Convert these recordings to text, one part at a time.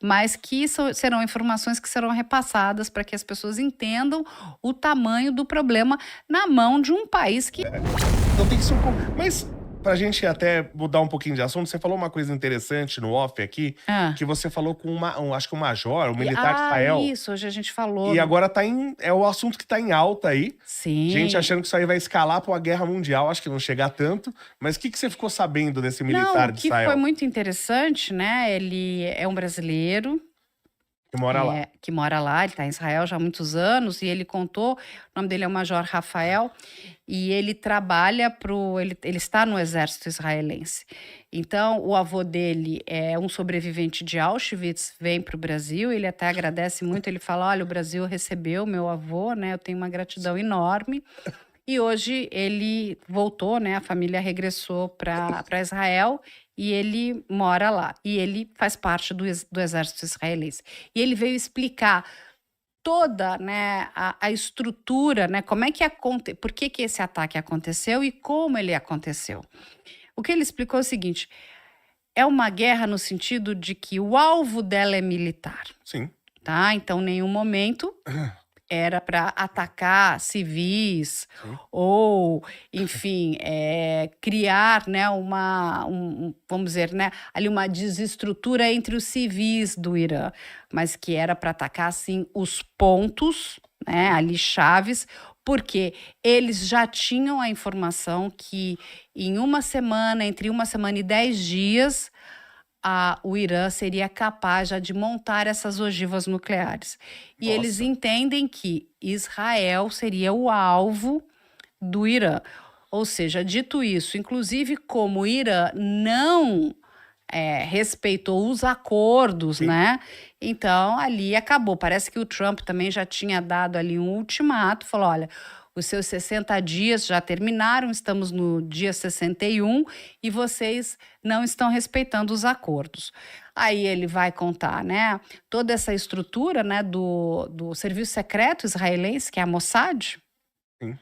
mas que serão informações que serão repassadas para que as pessoas entendam o tamanho do problema na mão de um país que... Então tem que ser um pouco. Mas, pra gente até mudar um pouquinho de assunto, você falou uma coisa interessante no off aqui, Ah, que você falou com acho que um major, um militar de Israel. isso, hoje a gente falou. E agora é o assunto que tá em alta aí. Gente Sim. achando que isso aí vai escalar pra uma guerra mundial, acho que não chegar tanto. Mas o que você ficou sabendo desse Não, militar o de que foi Israel muito interessante, né? Ele é um brasileiro, que mora lá? que mora lá, ele está em Israel já há muitos anos, e ele contou, o nome dele é o Major Rafael, e ele trabalha ele está no exército israelense. Então, o avô dele é um sobrevivente de Auschwitz, vem para o Brasil, ele até agradece muito, ele fala, olha, o Brasil recebeu meu avô, né, eu tenho uma gratidão enorme. E hoje ele voltou, né? A família regressou para Israel e ele mora lá. E ele faz parte do exército israelense. E ele veio explicar toda, né, a estrutura, né? Como é que por que esse ataque aconteceu e como ele aconteceu. O que ele explicou é o seguinte: é uma guerra no sentido de que o alvo dela é militar, Sim. tá? Então, em nenhum momento era para atacar civis Sim. ou, enfim, criar, né, vamos dizer, né, ali uma desestrutura entre os civis do Irã, mas que era para atacar, assim, os pontos, né, ali chaves, porque eles já tinham a informação que em uma semana, entre uma semana e 10 dias, o Irã seria capaz já de montar essas ogivas nucleares. E eles Nossa. entendem que Israel seria o alvo do Irã. Ou seja, dito isso, inclusive como o Irã não respeitou os acordos, Sim. né? Então ali acabou. Parece que o Trump também já tinha dado ali um ultimato, falou: olha, os seus 60 dias já terminaram, estamos no dia 61 e vocês não estão respeitando os acordos. Aí ele vai contar, né, toda essa estrutura, né, do serviço secreto israelense, que é a Mossad, Sim.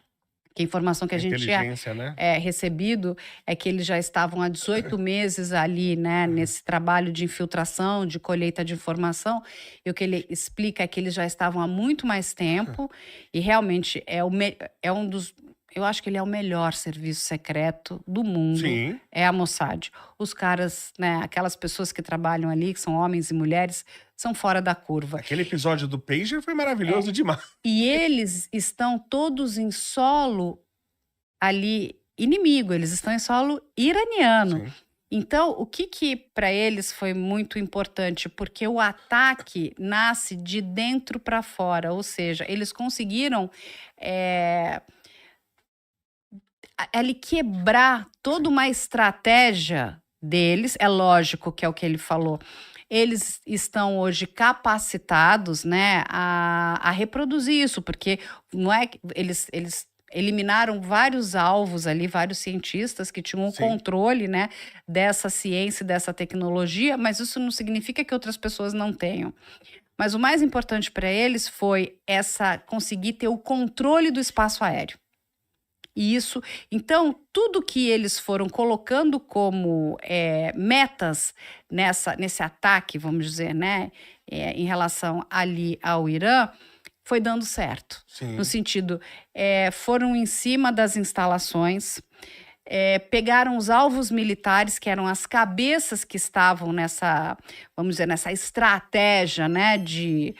que a informação que a A gente tinha inteligência, né? recebido é que eles já estavam há 18 meses ali, né, nesse trabalho de infiltração, de colheita de informação, e o que ele explica é que eles já estavam há muito mais tempo, e realmente é um dos... Eu acho que ele é o melhor serviço secreto do mundo, Sim. é a Mossad. Os caras, né, aquelas pessoas que trabalham ali, que são homens e mulheres, são fora da curva. Aquele episódio do Pager foi maravilhoso demais. E eles estão todos em solo ali inimigo, eles estão em solo iraniano. Sim. Então, o que para eles foi muito importante? Porque o ataque nasce de dentro para fora, ou seja, eles conseguiram ali quebrar toda uma estratégia deles. É lógico que é o que ele falou. Eles estão hoje capacitados, né, a reproduzir isso, porque não é que eles eliminaram vários alvos ali, vários cientistas que tinham o Sim. controle, né, dessa ciência, dessa tecnologia, mas isso não significa que outras pessoas não tenham. Mas o mais importante para eles foi conseguir ter o controle do espaço aéreo. E isso, então, tudo que eles foram colocando como metas nesse ataque, vamos dizer, né, em relação ali ao Irã, foi dando certo. Sim. No sentido, foram em cima das instalações, pegaram os alvos militares, que eram as cabeças que estavam vamos dizer, nessa estratégia, né, de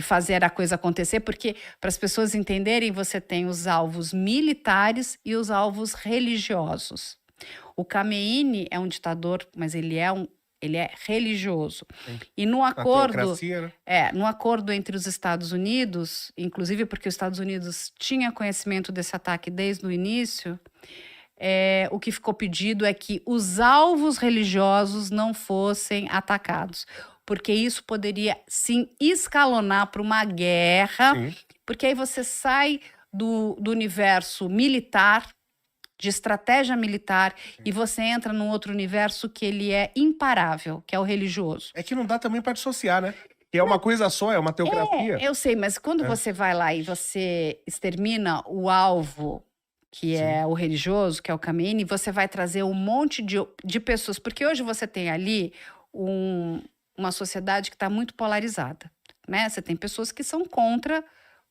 fazer a coisa acontecer, porque, para as pessoas entenderem, você tem os alvos militares e os alvos religiosos. O Khamenei é um ditador, mas ele é religioso. Sim. E no A acordo, teocracia, né? no acordo entre os Estados Unidos, inclusive porque os Estados Unidos tinha conhecimento desse ataque desde o início, o que ficou pedido é que os alvos religiosos não fossem atacados, porque isso poderia, sim, escalonar para uma guerra, Sim. porque aí você sai do universo militar, de estratégia militar, e você entra num outro universo que ele é imparável, que é o religioso. É que não dá também pra dissociar, né? Que é uma coisa só, é uma teocracia. Eu sei, mas quando você vai lá e você extermina o alvo, que é o religioso, que é o Khamenei, você vai trazer um monte de pessoas, porque hoje você tem ali um uma sociedade que está muito polarizada, né? Você tem pessoas que são contra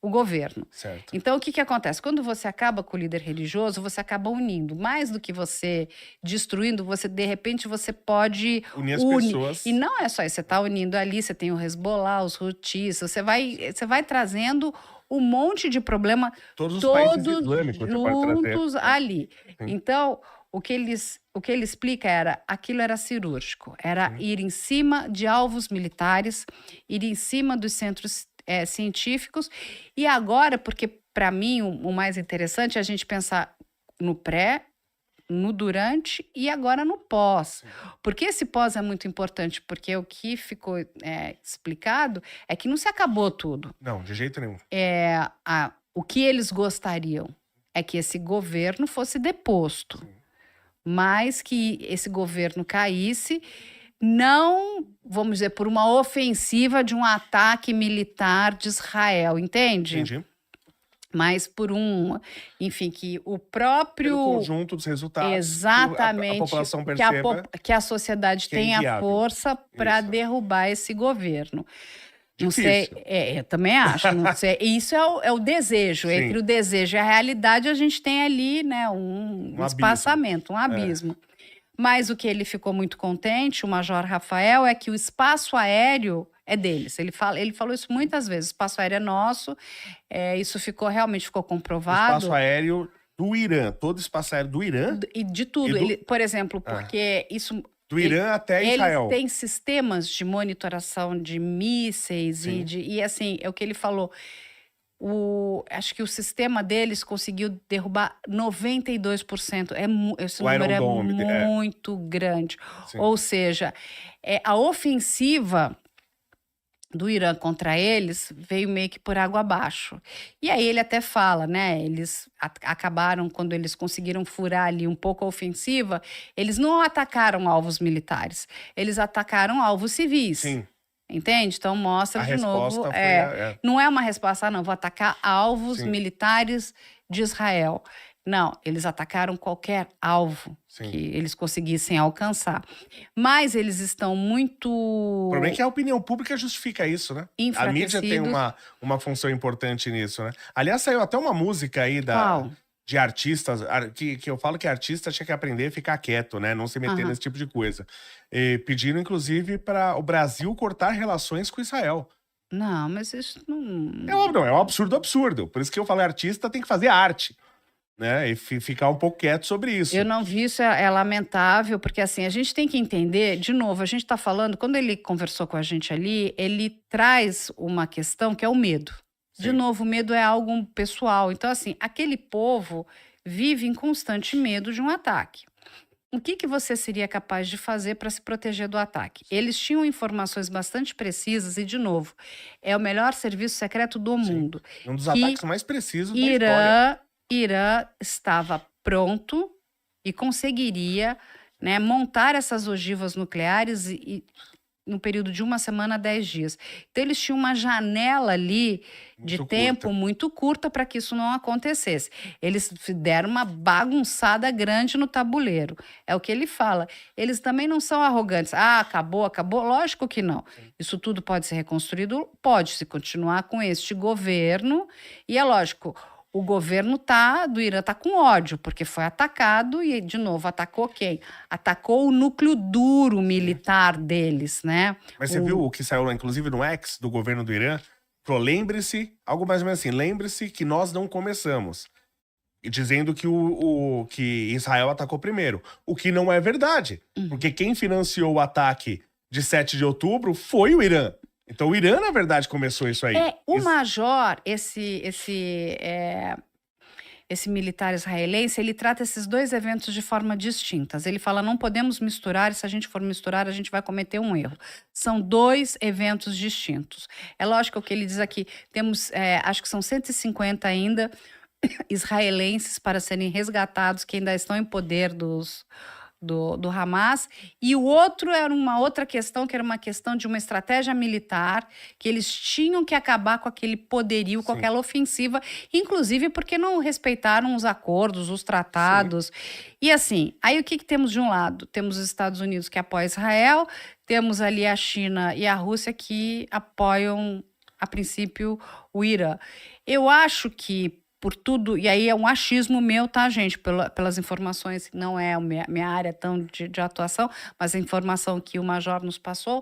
o governo. Certo. Então, o que que acontece? Quando você acaba com o líder religioso, você acaba unindo. Mais do que você destruindo, você, de repente, você pode Unir as pessoas. E não é só isso, você está unindo ali, você tem o Hezbollah, os Houthis, você vai trazendo um monte de problema, Todos os países todos islâmicos você pode trazer. juntos ali. Sim. Então, o que ele explica era, aquilo era cirúrgico, era ir em cima de alvos militares, ir em cima dos centros científicos, e agora, porque para mim o mais interessante é a gente pensar no pré, no durante e agora no pós. Porque esse pós é muito importante, porque o que ficou explicado é que não se acabou tudo. Não, de jeito nenhum. O que eles gostariam é que esse governo fosse deposto, mas que esse governo caísse, não, vamos dizer, por uma ofensiva de um ataque militar de Israel, entende? Entendi. Mas por enfim, que o próprio... Pelo conjunto dos resultados, Exatamente, que a população perceba que a sociedade que é tenha inviável. força para Isso. derrubar esse governo. Não Difícil. sei, eu também acho, não sei. Isso é o desejo. Sim. Entre o desejo e a realidade, a gente tem ali, né, um abismo. espaçamento, um abismo. Mas o que ele ficou muito contente, o Major Rafael, é que o espaço aéreo é deles. Ele falou isso muitas vezes. O espaço aéreo é nosso. Isso realmente ficou O comprovado. espaço aéreo do Irã, todo o espaço aéreo do Irã, E de tudo. Por exemplo, porque isso... do Irã até Israel. Eles têm sistemas de monitoração de mísseis e assim, é o que ele falou. Acho que o sistema deles conseguiu derrubar 92%. Esse O número Iron Dome, é muito grande. Sim. Ou seja, a ofensiva do Irã contra eles veio meio que por água abaixo. E aí ele até fala, né? Eles acabaram, quando eles conseguiram furar ali um pouco a ofensiva, eles não atacaram alvos militares, eles atacaram alvos civis. Sim. Entende? Então mostra A de resposta novo. foi Não é uma resposta, não, vou atacar alvos Sim. militares de Israel. Não, eles atacaram qualquer alvo Sim. que eles conseguissem alcançar. Mas eles estão muito... O problema é que a opinião pública justifica isso, né? A mídia tem uma função importante nisso, né? Aliás, saiu até uma música aí Qual? de artistas, que eu falo que artista tinha que aprender a ficar quieto, né? Não se meter nesse tipo de coisa. Pedindo, inclusive, para o Brasil cortar relações com Israel. Não, mas isso não... É um absurdo. Por isso que eu falo, artista tem que fazer arte, né? E ficar um pouco quieto sobre isso. Eu não vi, isso é lamentável, porque assim, a gente tem que entender, de novo, a gente está falando, quando ele conversou com a gente ali, ele traz uma questão que é o medo. De Sim. novo, o medo é algo pessoal. Então, assim, aquele povo vive em constante medo de um ataque. O que você seria capaz de fazer para se proteger do ataque? Eles tinham informações bastante precisas e, de novo, é o melhor serviço secreto do mundo. Um dos ataques mais precisos da história. Irã estava pronto e conseguiria, né, montar essas ogivas nucleares no período de 1 semana a 10 dias. Então, eles tinham uma janela ali de tempo muito curta para que isso não acontecesse. Eles deram uma bagunçada grande no tabuleiro. É o que ele fala. Eles também não são arrogantes. Acabou. Lógico que não. Isso tudo pode ser reconstruído? Pode, se continuar com este governo. E é lógico, o governo do Irã está com ódio, porque foi atacado e, de novo, atacou quem? Atacou o núcleo duro militar deles, né? Mas você viu o que saiu, inclusive, no X do governo do Irã? Falou, lembre-se, algo mais ou menos assim, lembre-se que nós não começamos. E dizendo que Israel atacou primeiro. O que não é verdade. Porque quem financiou o ataque de 7 de outubro foi o Irã. Então o Irã, na verdade, começou isso aí. Major, esse militar israelense, ele trata esses dois eventos de forma distintas. Ele fala, não podemos misturar, e se a gente for misturar, a gente vai cometer um erro. São 2 eventos distintos. É lógico que ele diz aqui, temos, acho que são 150 ainda israelenses para serem resgatados, que ainda estão em poder do Hamas, e o outro era uma outra questão, que era uma questão de uma estratégia militar, que eles tinham que acabar com aquele poderio, com Sim. aquela ofensiva, inclusive porque não respeitaram os acordos, os tratados. E assim, aí o que temos de um lado? Temos os Estados Unidos que apoiam Israel, temos ali a China e a Rússia que apoiam, a princípio, o Irã. Eu acho que por tudo, e aí é um achismo meu, tá, gente? Pelas informações, não é a minha área tão de atuação, mas a informação que o Major nos passou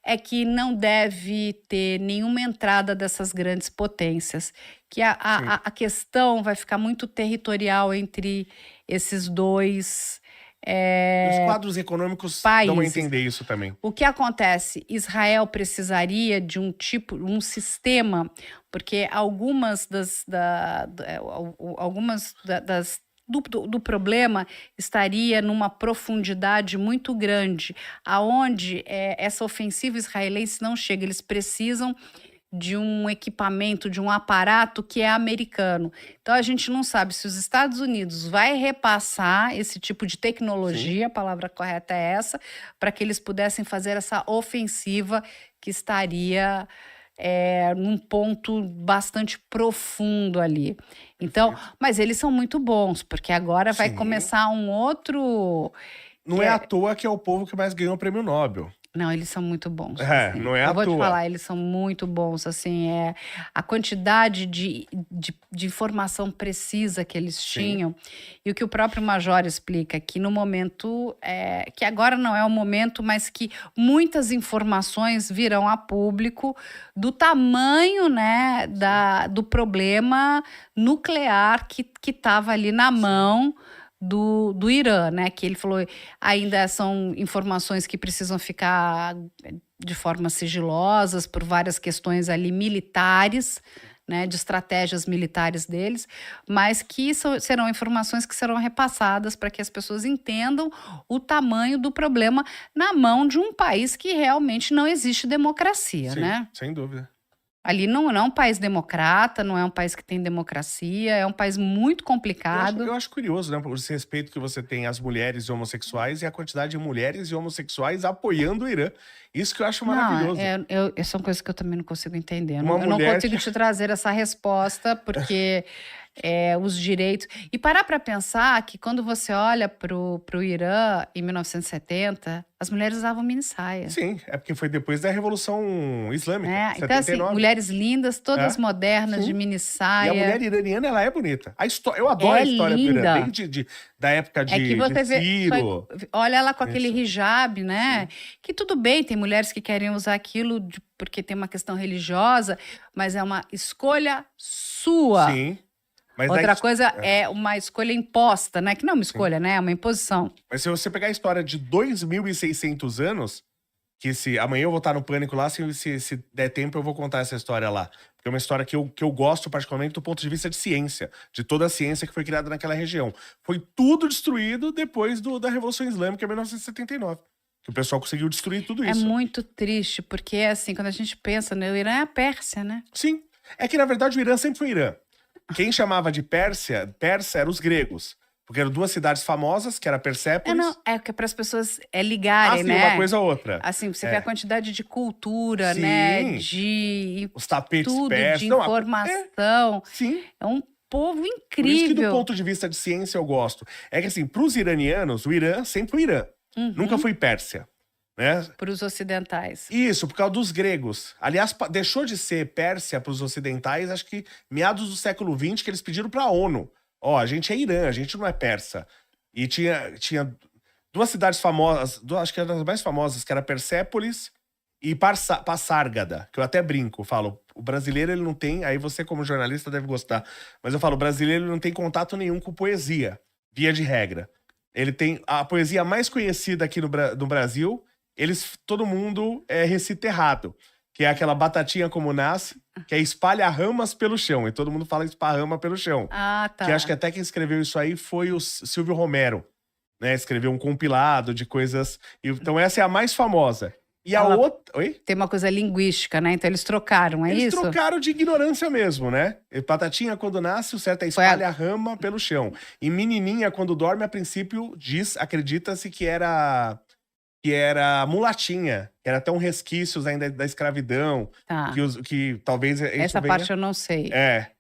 é que não deve ter nenhuma entrada dessas grandes potências, que a questão vai ficar muito territorial entre esses dois Os quadros econômicos dão a países. entender isso também. O que acontece? Israel precisaria de um sistema, porque algumas do problema estaria numa profundidade muito grande, aonde essa ofensiva israelense não chega. Eles precisam de um equipamento, de um aparato que é americano. Então a gente não sabe se os Estados Unidos vai repassar esse tipo de tecnologia, a palavra correta é essa, para que eles pudessem fazer essa ofensiva que estaria num ponto bastante profundo ali. Então, mas eles são muito bons, porque agora vai começar um outro... Não é à toa que é o povo que mais ganhou o prêmio Nobel. Não, eles são muito bons. Assim. Não é à toa. Eu vou te falar, eles são muito bons, assim, a quantidade de informação precisa que eles tinham, e o que o próprio Major explica, que no momento, que agora não é o momento, mas que muitas informações virão a público do tamanho, né, do problema nuclear que estava ali na mão do Irã, né? Que ele falou, ainda são informações que precisam ficar de forma sigilosas por várias questões ali militares, né? De estratégias militares deles, mas que serão informações que serão repassadas para que as pessoas entendam o tamanho do problema na mão de um país que realmente não existe democracia, né? Sem dúvida. Ali não é um país democrata, não é um país que tem democracia, é um país muito complicado. Eu acho curioso, né? Por esse respeito que você tem às mulheres e homossexuais e a quantidade de mulheres e homossexuais apoiando o Irã. Isso que eu acho maravilhoso. São coisas que eu também não consigo entender. Eu Uma não mulher consigo te trazer essa resposta, porque os direitos... E parar para pensar que quando você olha pro Irã, em 1970, as mulheres usavam mini saia. Sim, é porque foi depois da Revolução Islâmica, Então, assim, 79. mulheres lindas, todas modernas, de mini saia. E a mulher iraniana, ela é bonita. Eu adoro a história do Irã, desde da época de Ciro. Olha ela com aquele hijab, né? Que tudo bem, tem mulheres que querem usar aquilo porque tem uma questão religiosa, mas é uma escolha sua. Sim. Mas outra coisa é uma escolha imposta, né? Que não é uma escolha, né? É uma imposição. Mas se você pegar a história de 2.600 anos, que amanhã eu vou estar no Pânico lá, se der tempo eu vou contar essa história lá. Porque é uma história que eu gosto particularmente do ponto de vista de ciência, de toda a ciência que foi criada naquela região. Foi tudo destruído depois da Revolução Islâmica em 1979. Que o pessoal conseguiu destruir tudo isso. É muito triste, porque assim, quando a gente pensa, né, o Irã é a Pérsia, né? Sim. É que, na verdade, o Irã sempre foi Irã. Quem chamava de Pérsia eram os gregos. Porque eram duas cidades famosas, que era Persépolis. É que para as pessoas ligarem, sim, né? uma coisa ou outra. Assim, você vê a quantidade de cultura, né? Os tapetes persas. De informação. Sim. É um povo incrível. Por isso que, do ponto de vista de ciência, eu gosto. É que, assim, para os iranianos, o Irã sempre foi Irã. Nunca foi Pérsia. Né? Para os ocidentais. Isso, por causa dos gregos. Aliás, deixou de ser Pérsia para os ocidentais, acho que meados do século XX, que eles pediram para a ONU. A gente é Irã, a gente não é persa. E tinha duas cidades famosas, acho que eram as mais famosas, que era Persépolis e Passárgada, que eu até brinco, falo, o brasileiro ele não tem, aí você como jornalista deve gostar, mas eu falo, o brasileiro ele não tem contato nenhum com poesia, via de regra. Ele tem a poesia mais conhecida aqui no Brasil, todo mundo recita errado, que é aquela batatinha como nasce, que é espalha ramas pelo chão, e todo mundo fala esparrama pelo chão. Ah, tá. Que acho que até quem escreveu isso aí foi o Silvio Romero, né? Escreveu um compilado de coisas, então essa é a mais famosa. E a Ela outra. Oi? tem uma coisa linguística, né? Então eles trocaram, é Eles isso? trocaram de ignorância mesmo, né? E Batatinha, quando nasce, o certo é Foi a- espalha a rama pelo chão. E menininha, quando dorme, a princípio, acredita-se que era mulatinha, que era até um resquícios ainda da escravidão, Tá. que talvez isso Essa venha... parte eu não sei. É.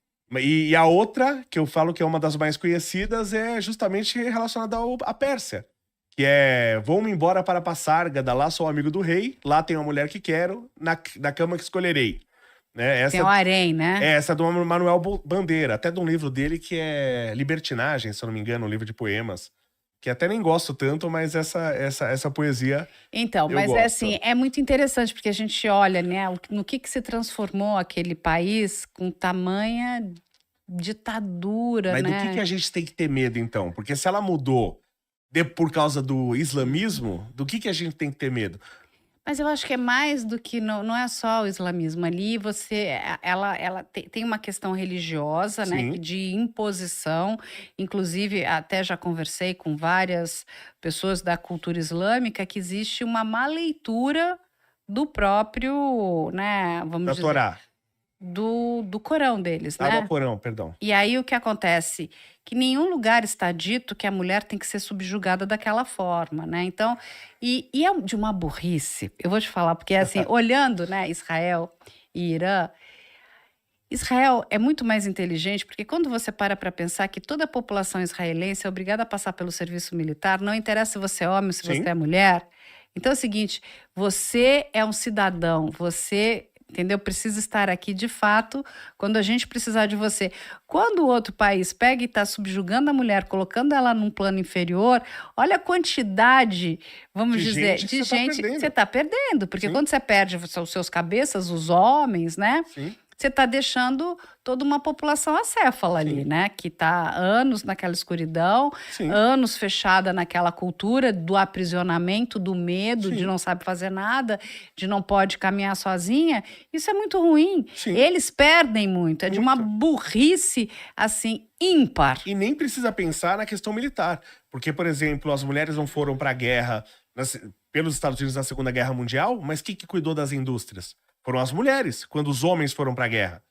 E a outra, que eu falo que é uma das mais conhecidas, é justamente relacionada à Pérsia. Que é, vou-me embora para Passárgada, lá sou amigo do rei, lá tenho a mulher que quero, na cama que escolherei. Né? Tem o harém, né? Essa é do Manuel Bandeira, até de um livro dele que é Libertinagem, se eu não me engano, um livro de poemas. Que até nem gosto tanto, mas essa poesia Então, eu mas gosto. é assim, é muito interessante, porque a gente olha, né, no que se transformou aquele país com tamanha ditadura, Mas do né? que a gente tem que ter medo, então? Porque se ela mudou por causa do islamismo, do que a gente tem que ter medo? Mas eu acho que é mais do que, não é só o islamismo ali, ela tem uma questão religiosa, né, Sim. de imposição, inclusive até já conversei com várias pessoas da cultura islâmica que existe uma má leitura do próprio, né, vamos Da dizer, Torá. do Corão deles, Ah, né? do Corão, perdão. E aí o que acontece? Que em nenhum lugar está dito que a mulher tem que ser subjugada daquela forma, né? Então, e é de uma burrice, eu vou te falar, porque assim, olhando, né, Israel e Irã, Israel é muito mais inteligente, porque quando você para pensar que toda a população israelense é obrigada a passar pelo serviço militar, não interessa se você é homem ou se Sim. você é mulher. Então é o seguinte, você é um cidadão, você, entendeu? Precisa estar aqui de fato quando a gente precisar de você. Quando o outro país pega e está subjugando a mulher, colocando ela num plano inferior, olha a quantidade, vamos De dizer, gente de que você tá gente que perdendo. você está perdendo. Porque Sim. quando você perde os seus cabeças, os homens, né? Sim. Você está deixando toda uma população acéfala ali, Sim. né? Que está anos naquela escuridão, Sim. anos fechada naquela cultura do aprisionamento, do medo, de Sim. não sabe fazer nada, de não pode caminhar sozinha. Isso é muito ruim. Sim. Eles perdem muito. É de uma Muito. burrice, assim, ímpar. E nem precisa pensar na questão militar. Porque, por exemplo, as mulheres não foram para a guerra pelos Estados Unidos na Segunda Guerra Mundial, mas quem que cuidou das indústrias? Foram as mulheres, quando os homens foram para a guerra.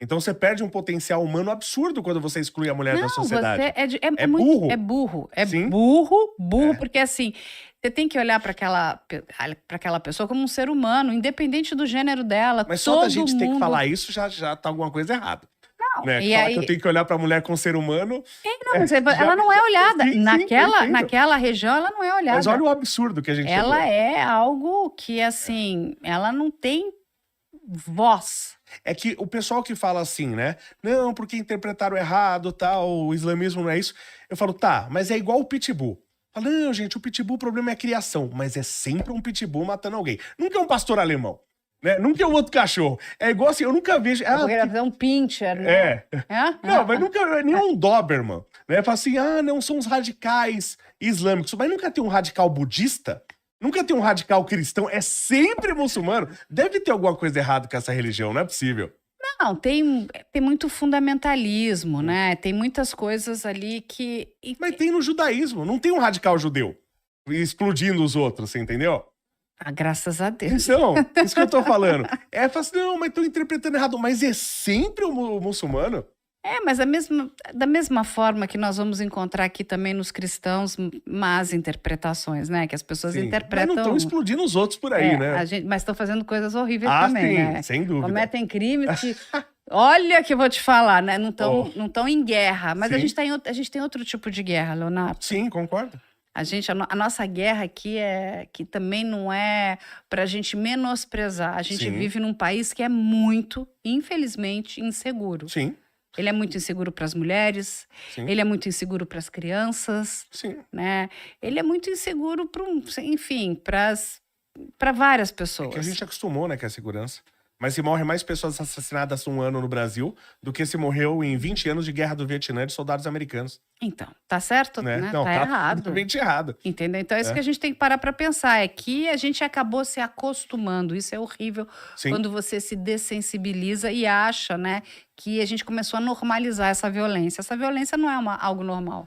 Então você perde um potencial humano absurdo quando você exclui a mulher da sociedade. Você É muito, burro. é burro. É Sim. burro, É. porque assim, você tem que olhar para aquela pessoa como um ser humano, independente do gênero dela. Mas só da todo gente ter que mundo- falar isso já tá alguma coisa errada. Não, Né? e Falar aí- que eu tenho que olhar pra mulher como ser humano. Não, mas ela não é olhada. Sim, sim, naquela, entendo. naquela região, ela não é olhada. Mas olha o absurdo que a gente Ela chegou. é algo que, assim, ela não tem voz. É que o pessoal que fala assim, né? Não, porque interpretaram errado, tal, o islamismo não é isso. Eu falo, tá, mas é igual o pitbull. Fala, não, gente, o pitbull, o problema é a criação. Mas é sempre um pitbull matando alguém. Nunca é um pastor alemão, né? Nunca é um outro cachorro. É igual assim, eu nunca vejo... Porque ela é um pincher, né? É. É? Não, mas nunca é nenhum Doberman, né? Fala assim, não, são os radicais islâmicos. Mas nunca tem um radical budista? Nunca tem um radical cristão? É sempre muçulmano? Deve ter alguma coisa errada com essa religião, não é possível. Não, tem muito fundamentalismo, né? Tem muitas coisas ali que... Mas tem no judaísmo, não tem um radical judeu explodindo os outros, você entendeu? Ah, graças a Deus. Então, isso que eu tô falando. Fala assim, não, mas estão interpretando errado. Mas é sempre o muçulmano? Mas da mesma forma que nós vamos encontrar aqui também nos cristãos más interpretações, né? Que as pessoas Sim. interpretam... Mas não estão explodindo os outros por aí, né? Mas estão fazendo coisas horríveis Ah, também, sim, né? sem dúvida. Cometem crimes que... Olha que eu vou te falar, né? Não Oh. estão em guerra. Mas a Sim. gente tem outro tipo de guerra, Leonardo. Sim, concordo. A nossa guerra aqui que também não é para a gente menosprezar. A gente Sim. vive num país que é muito, infelizmente, inseguro. Sim, Ele é muito inseguro para as mulheres, sim, ele é muito inseguro para as crianças, sim. né? Ele é muito inseguro enfim, para várias pessoas. Que a gente acostumou, né, com a segurança. Mas se morrem mais pessoas assassinadas um ano no Brasil do que se morreu em 20 anos de guerra do Vietnã de soldados americanos. Então, tá certo, Né? né? Não, Tá errado. totalmente errado. Entendeu? Então é isso É. que a gente tem que parar para pensar. É que a gente acabou se acostumando. Isso é horrível Sim. quando você se dessensibiliza e acha, né, que a gente começou a normalizar essa violência. Essa violência não é algo normal.